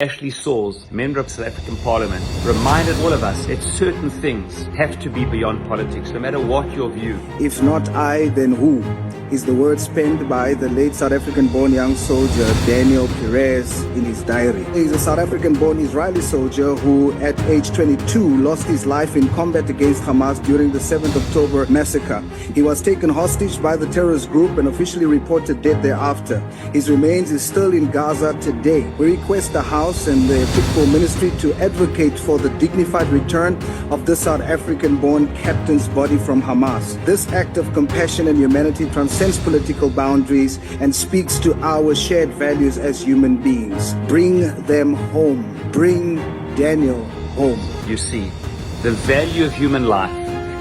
Ashley Sauls, member of South African Parliament, reminded all of us that certain things have to be beyond politics, no matter what your view. If not I, then who? Is the word penned by the late South African-born young soldier Daniel Perez in his diary. He's a South African-born Israeli soldier who, at age 22, lost his life in combat against Hamas during the 7th October massacre. He was taken hostage by the terrorist group and officially reported dead thereafter. His remains is still in Gaza today. We request the House and the Football Ministry to advocate for the dignified return of this South African-born captain's body from Hamas. This act of compassion and humanity transcends political boundaries and speaks to our shared values as human beings. Bring them home. Bring Daniel home. You see, the value of human life,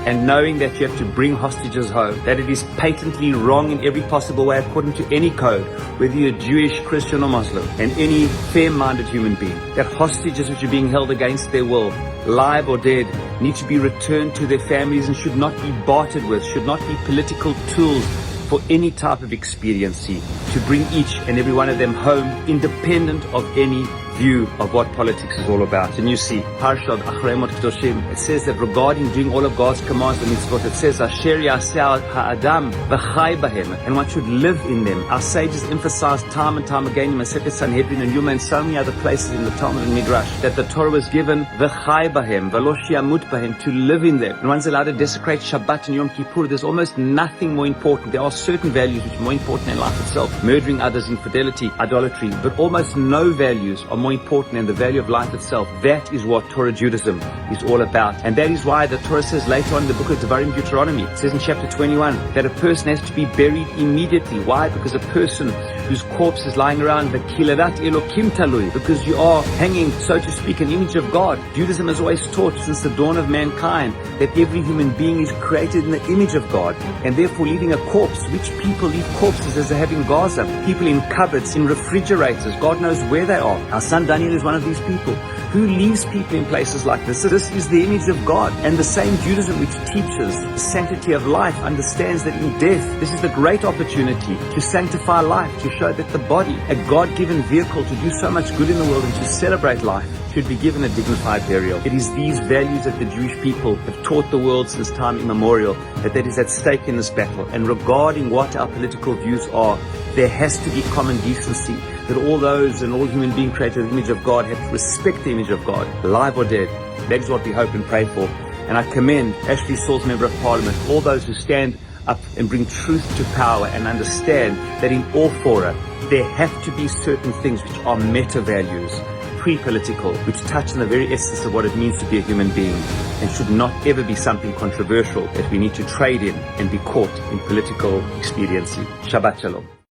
and knowing that you have to bring hostages home, that it is patently wrong in every possible way according to any code, whether you're Jewish, Christian or Muslim, and any fair-minded human being, that hostages which are being held against their will, live or dead, need to be returned to their families and should not be bartered with, should not be political tools for any type of expediency, to bring each and every one of them home independent of any view of what politics is all about. And you see, Parshat Achrei Mot Kedoshim, it says that regarding doing all of God's commands and mitzvot, it says, Asher Yaseh Ha'adam V'chai Bahem, and one should live in them. Our sages emphasize time and time again in Masechet Sanhedrin and Yuma and so many other places in the Talmud and Midrash that the Torah was given V'chai Bahem, V'lo Shiamut Bahem, to live in them. And one's allowed to desecrate Shabbat and Yom Kippur. There's almost nothing more important. There are certain values which are more important than life itself. Murdering others, infidelity, idolatry, but almost no values are more important than the value of life itself. That is what Torah Judaism is all about. And that is why the Torah says later on in the book of Devarim, Deuteronomy, it says in chapter 21 that a person has to be buried immediately. Why? Because a person whose corpse is lying around, the kiladat elokim talui, because you are hanging, so to speak, an image of God. Judaism has always taught since the dawn of mankind that every human being is created in the image of God, and therefore leaving a corpse, which people leave corpses as they have in Gaza, people in cupboards, in refrigerators, God knows where they are. Our son Daniel is one of these people who leaves people in places like this. So this is the image of God. And the same Judaism which teaches the sanctity of life understands that in death, this is the great opportunity to sanctify life, to show that the body, a God-given vehicle to do so much good in the world and to celebrate life, should be given a dignified burial. It is these values that the Jewish people have taught the world since time immemorial, that is at stake in this battle. And regarding what our political views are, there has to be common decency, that all those and all human beings created in the image of God have to respect the image of God, alive or dead. That is what we hope and pray for. And I commend Ashley Sauls, Member of Parliament, all those who stand up and bring truth to power and understand that in all fora, there have to be certain things which are meta values, pre-political, which touch on the very essence of what it means to be a human being, and should not ever be something controversial that we need to trade in and be caught in political expediency. Shabbat Shalom.